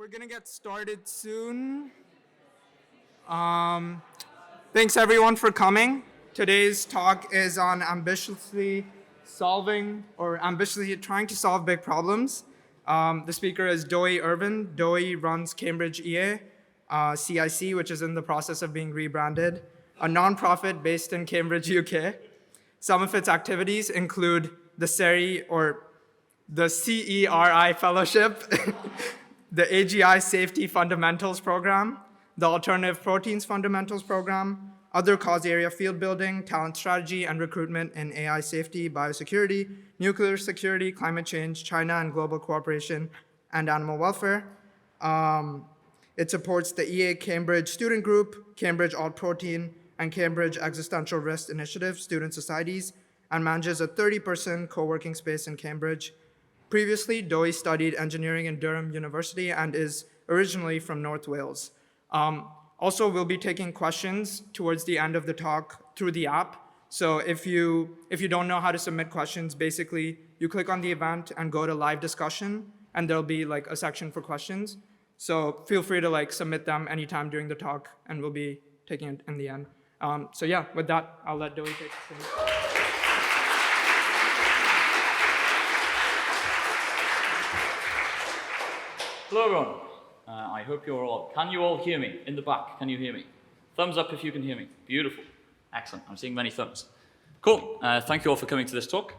We're gonna get started soon. Thanks everyone for coming. Today's talk is on ambitiously trying to solve big problems. The speaker is Dewi Erwan. Dewi runs Cambridge CIC, which is in the process of being rebranded, a nonprofit based in Cambridge, UK. Some of its activities include the CERI Fellowship, the AGI Safety Fundamentals Program, the Alternative Proteins Fundamentals Program, other cause area field building, talent strategy and recruitment in AI safety, biosecurity, nuclear security, climate change, China and global cooperation, and animal welfare. It supports the EA Cambridge Student Group, Cambridge Alt Protein, and Cambridge Existential Risk Initiative student societies, and manages a 30-person co-working space in Cambridge. Previously, Dewi studied engineering in Durham University and is originally from North Wales. Also, we'll be taking questions towards the end of the talk through the app. So if you don't know how to submit questions, basically you click on the event and go to live discussion, and there'll be like a section for questions. So feel free to submit them anytime during the talk, and we'll be taking it in the end. So yeah, with that, I'll let Dewi take it. Hello everyone. I hope you're all, can you all hear me? In the back, can you hear me? Thumbs up if you can hear me. Beautiful. Excellent, I'm seeing many thumbs. Cool, thank you all for coming to this talk.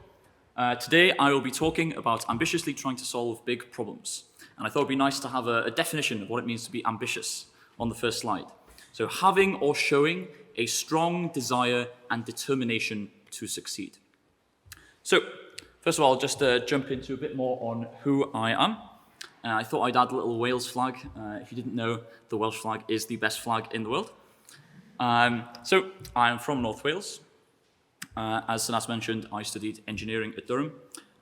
Today I will be talking about ambitiously trying to solve big problems. And I thought it'd be nice to have a definition of what it means to be ambitious on the first slide. So having or showing a strong desire and determination to succeed. So first of all, I'll just jump into a bit more on who I am. I thought I'd add a little Wales flag. If you didn't know, the Welsh flag is the best flag in the world. So I'm from North Wales. As Sanas mentioned, I studied engineering at Durham.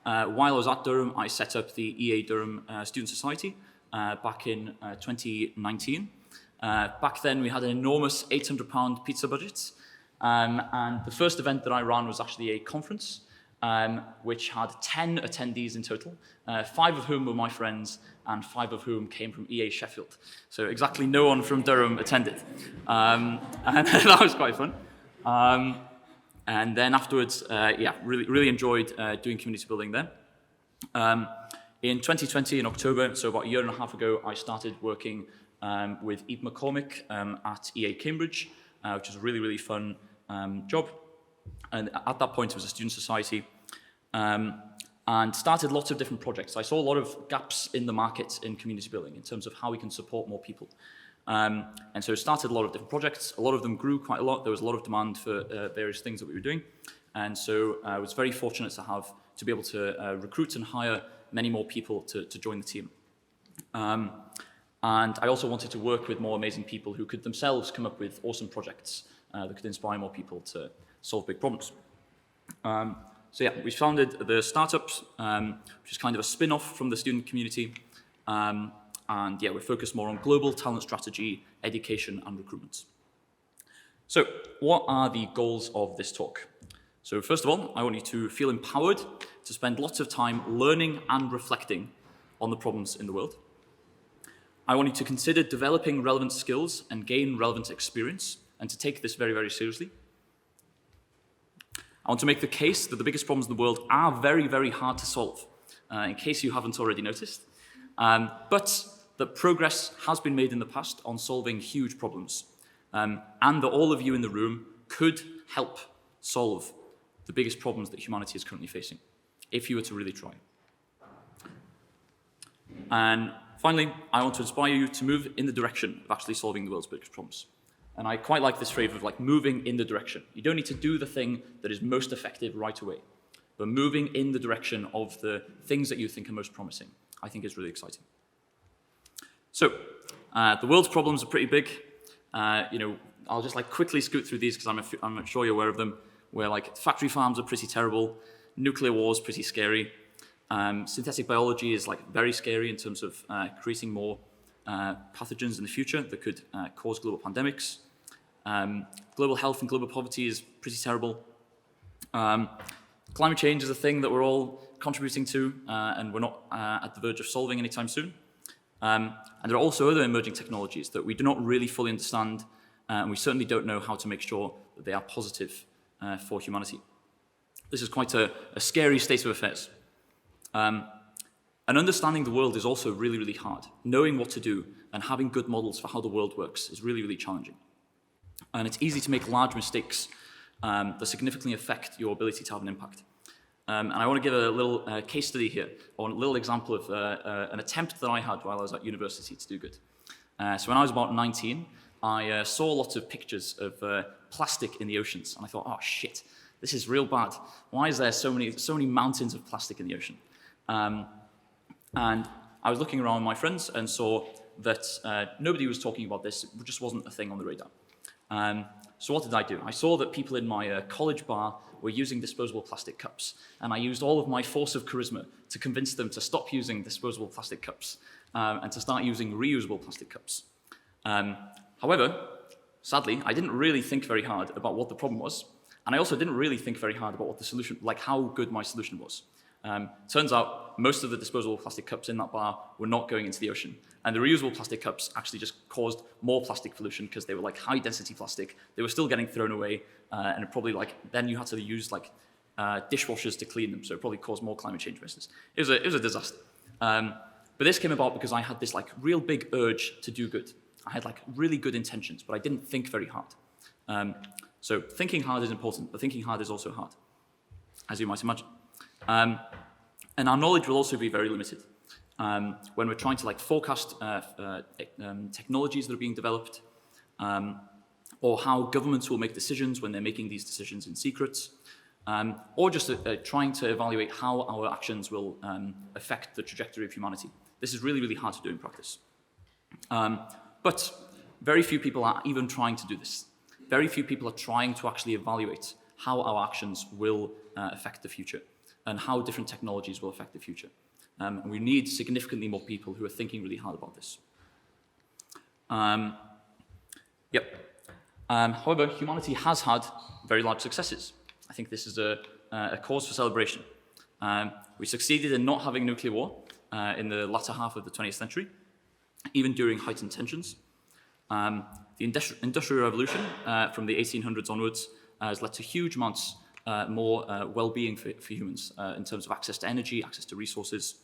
While I was at Durham, I set up the EA Durham Student Society back in 2019. Back then, we had an enormous £800 pizza budget. And the first event that I ran was actually a conference, which had 10 attendees in total, 5 of whom were my friends, and 5 of whom came from EA Sheffield. So exactly no one from Durham attended. And that was quite fun. And then afterwards, really enjoyed doing community building there. In 2020, in October, so about a year and a half ago, I started working with Eve McCormick at EA Cambridge, which was a really fun job. And at that point, it was a student society, and started lots of different projects. I saw a lot of gaps in the market in community building in terms of how we can support more people. And so started a lot of different projects. A lot of them grew quite a lot. There was a lot of demand for various things that we were doing. And so I was very fortunate to be able to recruit and hire many more people to join the team. And I also wanted to work with more amazing people who could themselves come up with awesome projects that could inspire more people to solve big problems. So yeah, we founded the Startups, which is kind of a spin-off from the student community. And yeah, we're focused more on global talent strategy, education, and recruitment. So what are the goals of this talk? So first of all, I want you to feel empowered to spend lots of time learning and reflecting on the problems in the world. I want you to consider developing relevant skills and gain relevant experience, and to take this very seriously. I want to make the case that the biggest problems in the world are very hard to solve, in case you haven't already noticed, but that progress has been made in the past on solving huge problems, and that all of you in the room could help solve the biggest problems that humanity is currently facing, if you were to really try. And finally, I want to inspire you to move in the direction of actually solving the world's biggest problems. And I quite like this phrase of moving in the direction. You don't need to do the thing that is most effective right away, but moving in the direction of the things that you think are most promising, I think is really exciting. So, the world's problems are pretty big. I'll just quickly scoot through these because I'm sure you're aware of them, where factory farms are pretty terrible, nuclear war is pretty scary, synthetic biology is very scary in terms of creating more pathogens in the future that could cause global pandemics. Global health and global poverty is pretty terrible. Climate change is a thing that we're all contributing to, and we're not at the verge of solving anytime soon. And there are also other emerging technologies that we do not really fully understand, and we certainly don't know how to make sure that they are positive for humanity. This is quite a scary state of affairs. And understanding the world is also really, really hard. Knowing what to do and having good models for how the world works is really, really challenging. And it's easy to make large mistakes that significantly affect your ability to have an impact. And I want to give a little case study here, or a little example of an attempt that I had while I was at university to do good. So when I was about 19, I saw lots of pictures of plastic in the oceans, and I thought, oh shit, this is real bad. Why is there so many mountains of plastic in the ocean? And I was looking around with my friends and saw that nobody was talking about this. It just wasn't a thing on the radar. So what did I do? I saw that people in my college bar were using disposable plastic cups, and I used all of my force of charisma to convince them to stop using disposable plastic cups and to start using reusable plastic cups. However, sadly, I didn't really think very hard about what the problem was, and I also didn't really think very hard about what the solution, like how good my solution was. Turns out most of the disposable plastic cups in that bar were not going into the ocean. And the reusable plastic cups actually just caused more plastic pollution because they were like high density plastic. They were still getting thrown away. And it probably then you had to use dishwashers to clean them. So it probably caused more climate change risks. It was a disaster. But this came about because I had this real big urge to do good. I had really good intentions, but I didn't think very hard. So thinking hard is important, but thinking hard is also hard, as you might imagine. And our knowledge will also be very limited. When we're trying to forecast technologies that are being developed, or how governments will make decisions when they're making these decisions in secret, or just trying to evaluate how our actions will affect the trajectory of humanity. This is really, really hard to do in practice. But very few people are even trying to do this. Very few people are trying to actually evaluate how our actions will affect the future and how different technologies will affect the future. And we need significantly more people who are thinking really hard about this. However, humanity has had very large successes. I think this is a cause for celebration. We succeeded in not having nuclear war in the latter half of the 20th century, even during heightened tensions. The Industrial Revolution from the 1800s onwards has led to huge amounts more well-being for humans in terms of access to energy, access to resources.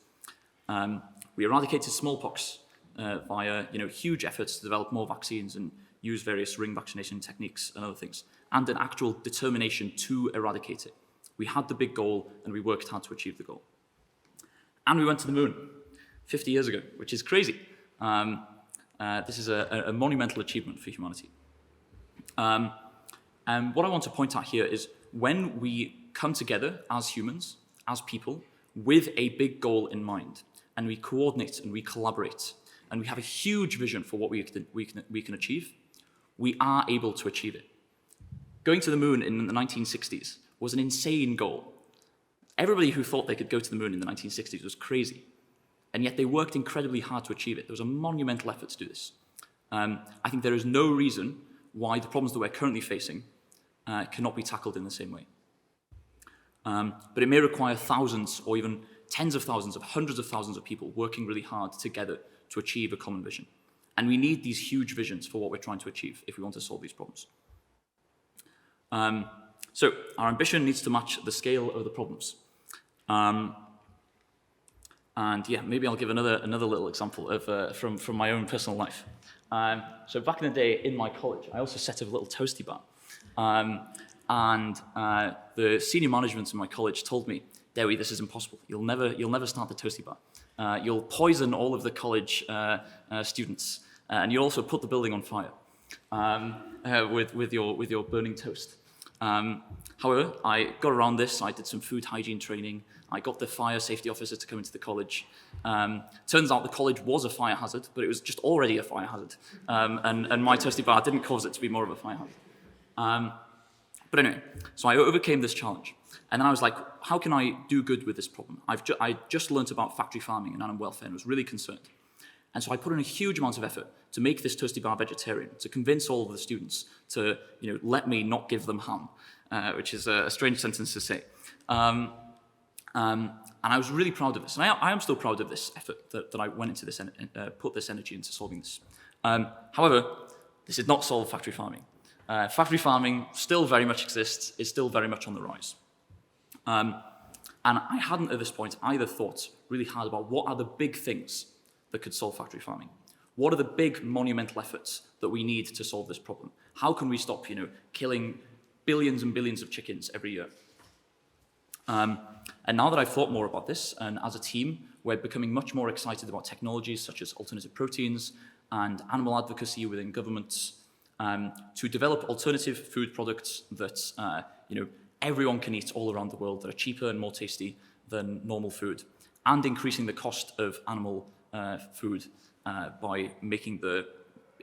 We eradicated smallpox via huge efforts to develop more vaccines and use various ring vaccination techniques and other things, and an actual determination to eradicate it. We had the big goal and we worked hard to achieve the goal. And we went to the moon 50 years ago, which is crazy. This is a monumental achievement for humanity. And what I want to point out here is when we come together as humans, as people, with a big goal in mind, and we coordinate and we collaborate, and we have a huge vision for what we can achieve, we are able to achieve it. Going to the moon in the 1960s was an insane goal. Everybody who thought they could go to the moon in the 1960s was crazy, and yet they worked incredibly hard to achieve it. There was a monumental effort to do this. I think there is no reason why the problems that we're currently facing cannot be tackled in the same way. But it may require thousands or even tens of thousands of hundreds of thousands of people working really hard together to achieve a common vision. And we need these huge visions for what we're trying to achieve if we want to solve these problems. So our ambition needs to match the scale of the problems. And yeah, maybe I'll give another little example of from my own personal life. So back in the day in my college, I also set up a little toasty bar. The senior management in my college told me, Dewi, this is impossible. You'll never start the toasty bar. You'll poison all of the college students, and you'll also put the building on fire with your burning toast. However, I got around this. I did some food hygiene training. I got the fire safety officer to come into the college. Turns out the college was a fire hazard, but it was just already a fire hazard. And my toasty bar didn't cause it to be more of a fire hazard. But anyway, so I overcame this challenge. And then I was like, how can I do good with this problem? I just learned about factory farming and animal welfare and was really concerned. And so I put in a huge amount of effort to make this toasty bar vegetarian, to convince all of the students to let me not give them ham, which is a strange sentence to say. And I was really proud of this, and I am still proud of this effort that I went into this, put this energy into solving this. However, this did not solve factory farming. Factory farming still very much exists, is still very much on the rise. And I hadn't at this point either thought really hard about what are the big things that could solve factory farming. What are the big monumental efforts that we need to solve this problem? How can we stop, killing billions and billions of chickens every year? And now that I've thought more about this, and as a team, we're becoming much more excited about technologies such as alternative proteins and animal advocacy within governments to develop alternative food products that everyone can eat all around the world that are cheaper and more tasty than normal food, and increasing the cost of animal food by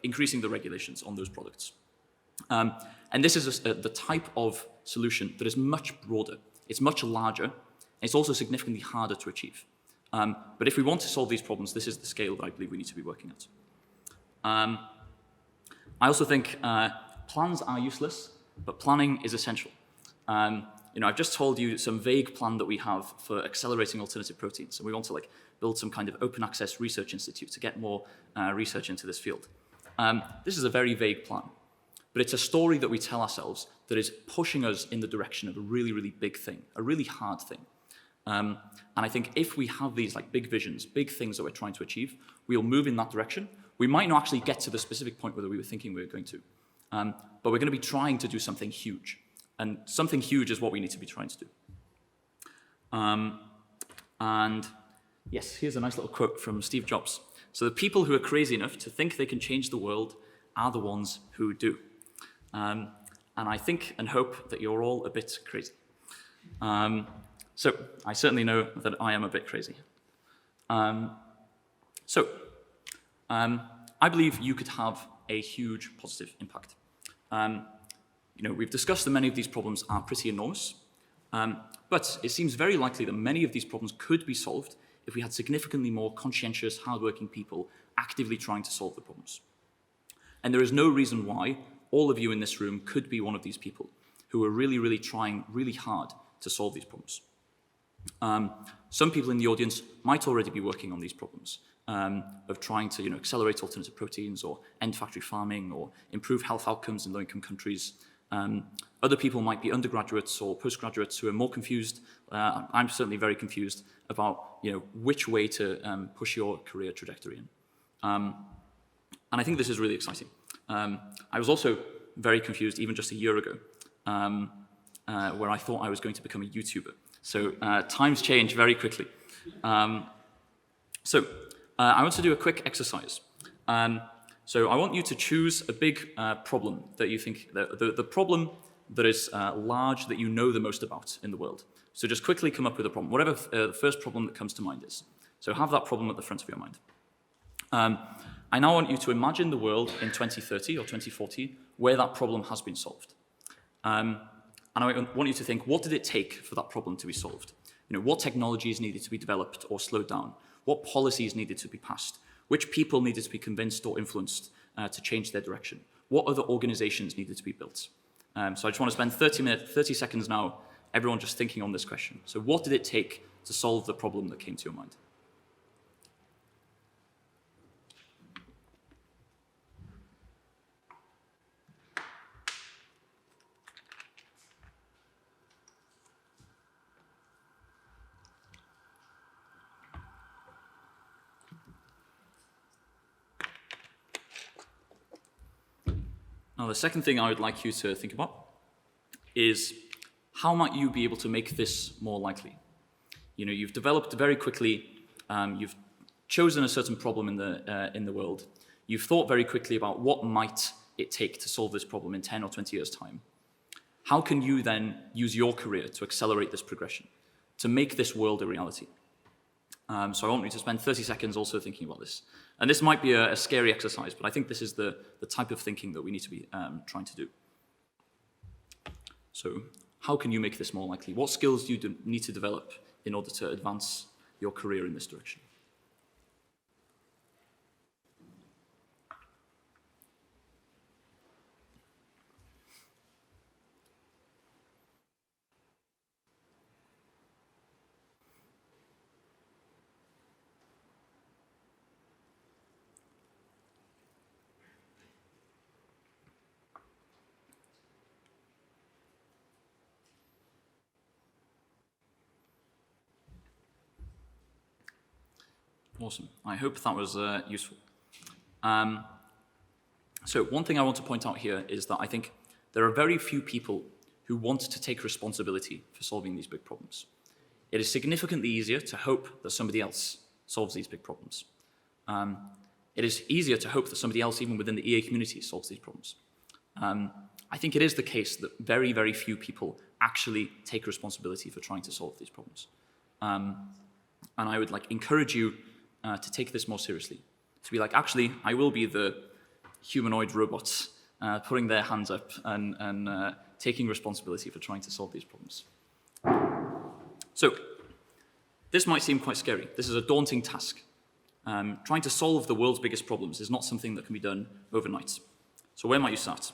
increasing the regulations on those products. And this is the type of solution that is much broader. It's much larger, and it's also significantly harder to achieve. But if we want to solve these problems, this is the scale that I believe we need to be working at. I also think plans are useless, but planning is essential. I've just told you some vague plan that we have for accelerating alternative proteins, and we want to build some kind of open access research institute to get more research into this field. This is a very vague plan, but it's a story that we tell ourselves that is pushing us in the direction of a really, really big thing, a really hard thing. And I think if we have these big visions, big things that we're trying to achieve, we'll move in that direction. We might not actually get to the specific point where we were thinking we were going to, but we're going to be trying to do something huge. And something huge is what we need to be trying to do. And yes, here's a nice little quote from Steve Jobs. So the people who are crazy enough to think they can change the world are the ones who do. And I think and hope that you're all a bit crazy. So I certainly know that I am a bit crazy. I believe you could have a huge positive impact. We've discussed that many of these problems are pretty enormous, but it seems very likely that many of these problems could be solved if we had significantly more conscientious, hardworking people actively trying to solve the problems. And there is no reason why all of you in this room could be one of these people who are really, really trying really hard to solve these problems. Some people in the audience might already be working on these problems of trying to accelerate alternative proteins or end factory farming or improve health outcomes in low-income countries. Other people might be undergraduates or postgraduates who are more confused. I'm certainly very confused about which way to push your career trajectory in. And I think this is really exciting. I was also very confused even just a year ago, where I thought I was going to become a YouTuber. So times change very quickly. I want to do a quick exercise. So I want you to choose a big problem that you think, the problem that is large that you know the most about in the world. So just quickly come up with a problem, whatever the first problem that comes to mind is. So have that problem at the front of your mind. I now want you to imagine the world in 2030 or 2040 where that problem has been solved. And I want you to think, what did it take for that problem to be solved? What technologies needed to be developed or slowed down? What policies needed to be passed? Which people needed to be convinced or influenced to change their direction? What other organizations needed to be built? So I just want to spend 30 seconds now, everyone just thinking on this question. So what did it take to solve the problem that came to your mind? Now, the second thing I would like you to think about is how might you be able to make this more likely? You've developed very quickly, you've chosen a certain problem in the world. You've thought very quickly about what might it take to solve this problem in 10 or 20 years' time. How can you then use your career to accelerate this progression, to make this world a reality? So I want you to spend 30 seconds also thinking about this. And this might be a scary exercise, but I think this is the type of thinking that we need to be trying to do. So how can you make this more likely? What skills do you need to develop in order to advance your career in this direction? Awesome. I hope that was useful. So one thing I want to point out here is that I think there are very few people who want to take responsibility for solving these big problems. It is significantly easier to hope that somebody else solves these big problems. It is easier to hope that somebody else, even within the EA community, solves these problems. I think it is the case that very, very few people actually take responsibility for trying to solve these problems. And I would encourage you to take this more seriously. To be like, actually, I will be the humanoid robots putting their hands up and taking responsibility for trying to solve these problems. So, this might seem quite scary. This is a daunting task. Trying to solve the world's biggest problems is not something that can be done overnight. So where might you start?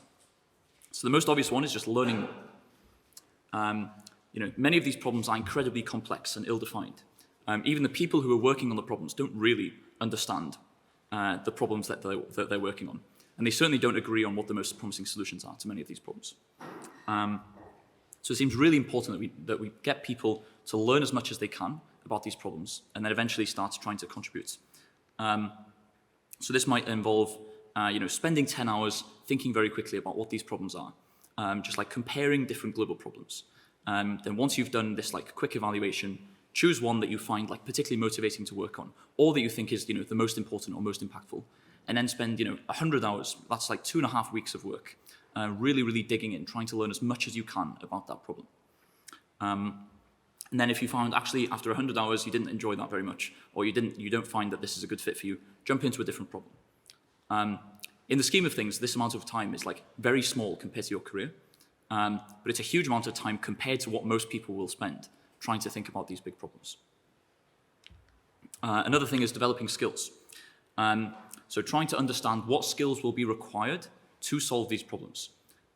So the most obvious one is just learning more. Many of these problems are incredibly complex and ill-defined. Even the people who are working on the problems don't really understand the problems that they're working on. And they certainly don't agree on what the most promising solutions are to many of these problems. So it seems really important that we get people to learn as much as they can about these problems and then eventually start trying to contribute. So this might involve spending 10 hours thinking very quickly about what these problems are, just comparing different global problems. Then once you've done this quick evaluation, choose one that you find particularly motivating to work on, or that you think is the most important or most impactful, and then spend 100 hours. That's 2.5 weeks of work, really, really digging in, trying to learn as much as you can about that problem. And then if you found actually after 100 hours you didn't enjoy that very much, or you don't find that this is a good fit for you, jump into a different problem. In the scheme of things, this amount of time is very small compared to your career, but it's a huge amount of time compared to what most people will spend trying to think about these big problems. Another thing is developing skills. So trying to understand what skills will be required to solve these problems.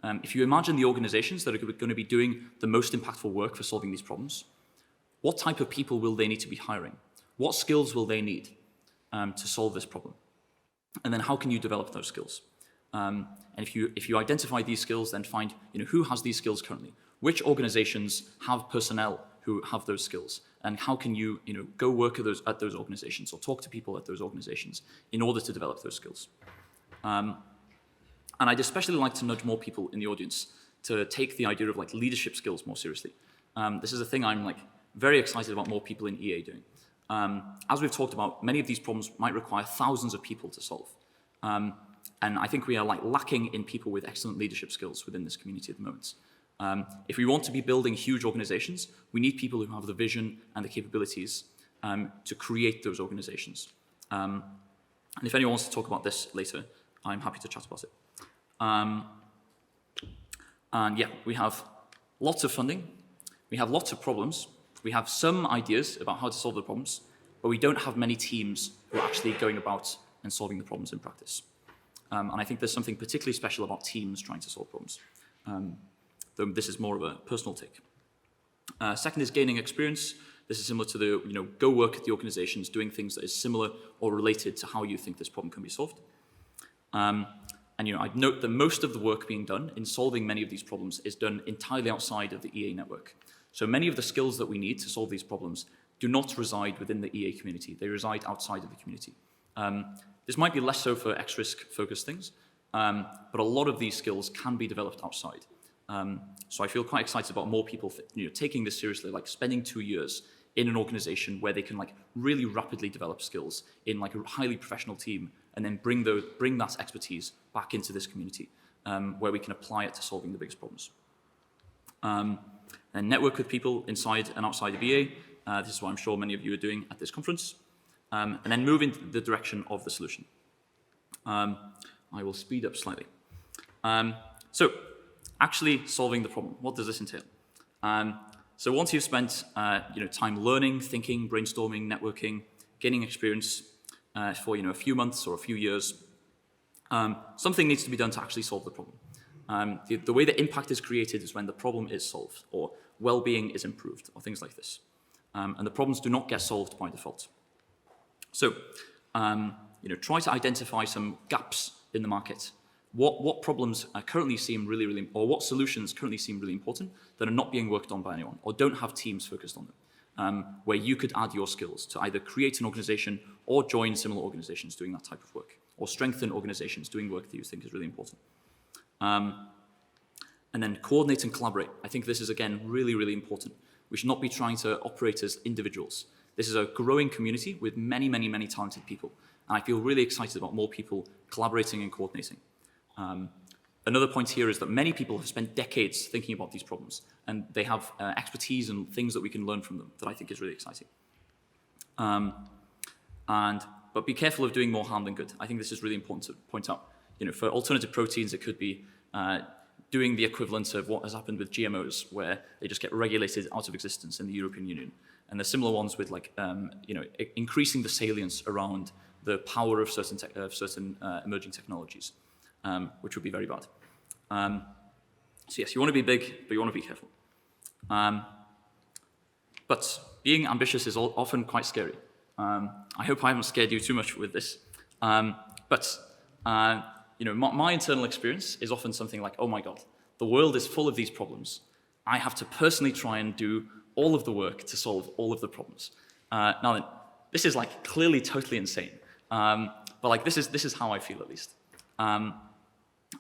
If you imagine the organizations that are going to be doing the most impactful work for solving these problems, what type of people will they need to be hiring? What skills will they need to solve this problem? And then how can you develop those skills? And if you identify these skills, then find who has these skills currently. Which organizations have personnel who have those skills? And how can you go work at those organizations or talk to people at those organizations in order to develop those skills? And I'd especially like to nudge more people in the audience to take the idea of leadership skills more seriously. This is a thing I'm very excited about more people in EA doing. As we've talked about, many of these problems might require thousands of people to solve. And I think we are lacking in people with excellent leadership skills within this community at the moment. If we want to be building huge organizations, we need people who have the vision and the capabilities to create those organizations. And if anyone wants to talk about this later, I'm happy to chat about it. And yeah, we have lots of funding, we have lots of problems, we have some ideas about how to solve the problems, but we don't have many teams who are actually going about and solving the problems in practice. And I think there's something particularly special about teams trying to solve problems. Though this is more of a personal take. Second is gaining experience. This is similar to the, go work at the organizations doing things that is similar or related to how you think this problem can be solved. And I'd note that most of the work being done in solving many of these problems is done entirely outside of the EA network. So many of the skills that we need to solve these problems do not reside within the EA community. They reside outside of the community. This might be less so for X-risk focused things, but a lot of these skills can be developed outside. So I feel quite excited about more people taking this seriously, spending 2 years in an organization where they can really rapidly develop skills in a highly professional team, and then bring that expertise back into this community where we can apply it to solving the biggest problems. And network with people inside and outside of EA. This is what I'm sure many of you are doing at this conference. And then move in the direction of the solution. I will speed up slightly. So actually solving the problem, what does this entail? So once you've spent time learning, thinking, brainstorming, networking, gaining experience for a few months or a few years, something needs to be done to actually solve the problem. The way that impact is created is when the problem is solved, or well-being is improved, or things like this. And the problems do not get solved by default. So, try to identify some gaps in the market. What problems currently seem really, or what solutions currently seem really important that are not being worked on by anyone, or don't have teams focused on them. where you could add your skills to either create an organization or join similar organizations doing that type of work, or strengthen organizations doing work that you think is really important. And then coordinate and collaborate. I think this is, again, really, really important. We should not be trying to operate as individuals. This is a growing community with many, many, many talented people. And I feel really excited about more people collaborating and coordinating. Another point here is that many people have spent decades thinking about these problems, and they have expertise and things that we can learn from them that I think is really exciting. But be careful of doing more harm than good. I think this is really important to point out. For alternative proteins, it could be doing the equivalent of what has happened with GMOs, where they just get regulated out of existence in the European Union. And there's similar ones with increasing the salience around the power of certain emerging technologies, which would be very bad. So yes, you want to be big, but you want to be careful. But being ambitious is often quite scary. I hope I haven't scared you too much with this. My internal experience is often something like, oh my God, the world is full of these problems. I have to personally try and do all of the work to solve all of the problems. Now then, this is clearly totally insane. But this is how I feel, at least. And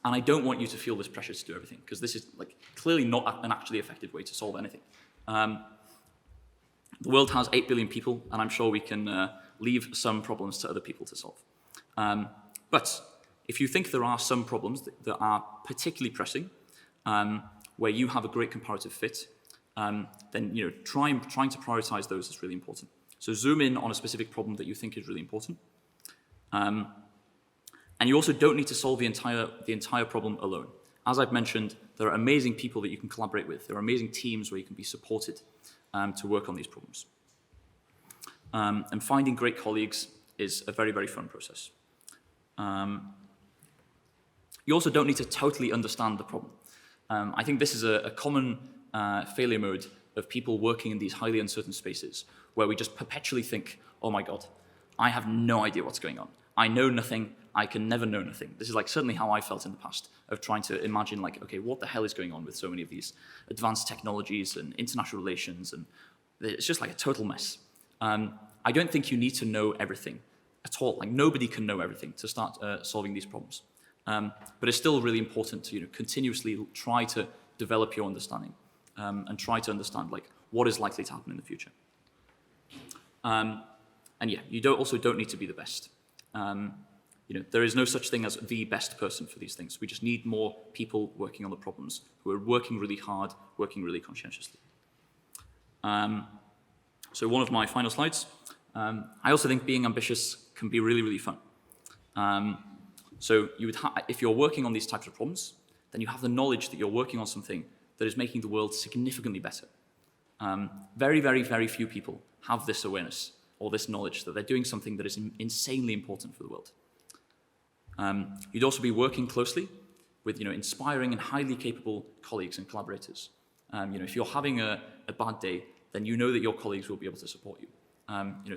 I don't want you to feel this pressure to do everything, because this is clearly not an actually effective way to solve anything. The world has 8 billion people, and I'm sure we can leave some problems to other people to solve. But if you think there are some problems that are particularly pressing, where you have a great comparative fit, then trying to prioritize those is really important. So zoom in on a specific problem that you think is really important. And you also don't need to solve the entire problem alone. As I've mentioned, there are amazing people that you can collaborate with. There are amazing teams where you can be supported to work on these problems. And finding great colleagues is a very, very fun process. You also don't need to totally understand the problem. I think this is a common failure mode of people working in these highly uncertain spaces, where we just perpetually think, oh my God, I have no idea what's going on. I know nothing. I can never know nothing. This is certainly how I felt in the past, of trying to imagine okay, what the hell is going on with so many of these advanced technologies and international relations, and it's just a total mess. I don't think you need to know everything at all. Nobody can know everything to start solving these problems. But it's still really important to continuously try to develop your understanding and try to understand what is likely to happen in the future. And yeah, you also don't need to be the best. There is no such thing as the best person for these things. We just need more people working on the problems, who are working really hard, working really conscientiously. So one of my final slides. I also think being ambitious can be really, really fun. So if you're working on these types of problems, then you have the knowledge that you're working on something that is making the world significantly better. Very, very, very few people have this awareness or this knowledge that they're doing something that is insanely important for the world. You'd also be working closely with inspiring and highly capable colleagues and collaborators. If you're having a bad day, then you know that your colleagues will be able to support you.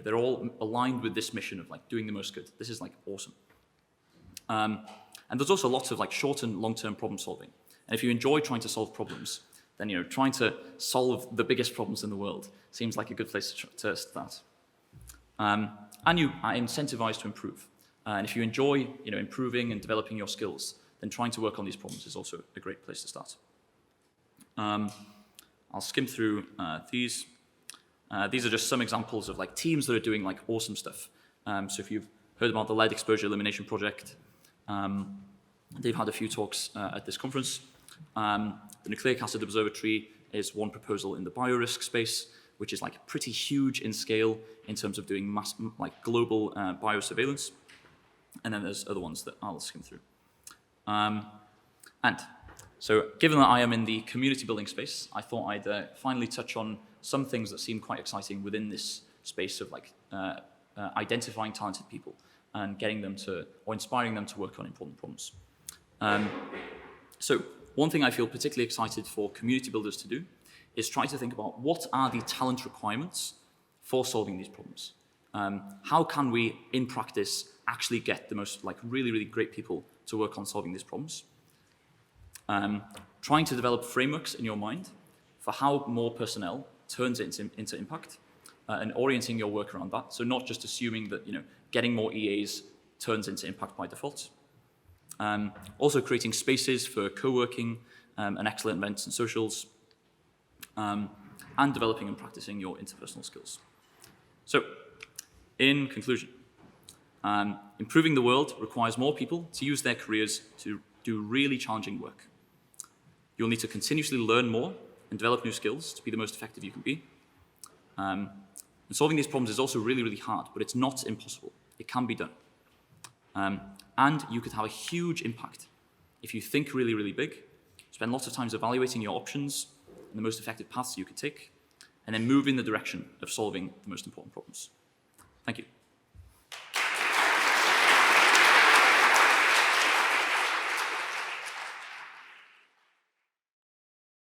They're all aligned with this mission of doing the most good. This is awesome. And there's also lots of short and long-term problem solving. And if you enjoy trying to solve problems, then trying to solve the biggest problems in the world seems like a good place to start. And you are incentivized to improve. And if you enjoy improving and developing your skills, then trying to work on these problems is also a great place to start. I'll skim through these. These are just some examples of teams that are doing awesome stuff. So if you've heard about the lead exposure elimination project, they've had a few talks at this conference. The Nucleic Acid Observatory is one proposal in the biorisk space, which is pretty huge in scale in terms of doing global biosurveillance. And then there's other ones that I'll skim through. And so given that I am in the community building space, I thought I'd finally touch on some things that seem quite exciting within this space of identifying talented people and getting them or inspiring them to work on important problems. So one thing I feel particularly excited for community builders to do is try to think about what are the talent requirements for solving these problems. How can we, in practice, actually get the most really, really great people to work on solving these problems? Trying to develop frameworks in your mind for how more personnel turns it into impact. and orienting your work around that. So not just assuming that getting more EAs turns into impact by default. Also creating spaces for co-working and excellent events and socials, and developing and practicing your interpersonal skills. So, in conclusion, improving the world requires more people to use their careers to do really challenging work. You'll need to continuously learn more and develop new skills to be the most effective you can be. And solving these problems is also really, really hard, but it's not impossible. It can be done. And you could have a huge impact if you think really, really big, spend lots of time evaluating your options and the most effective paths you could take, and then move in the direction of solving the most important problems. Thank you.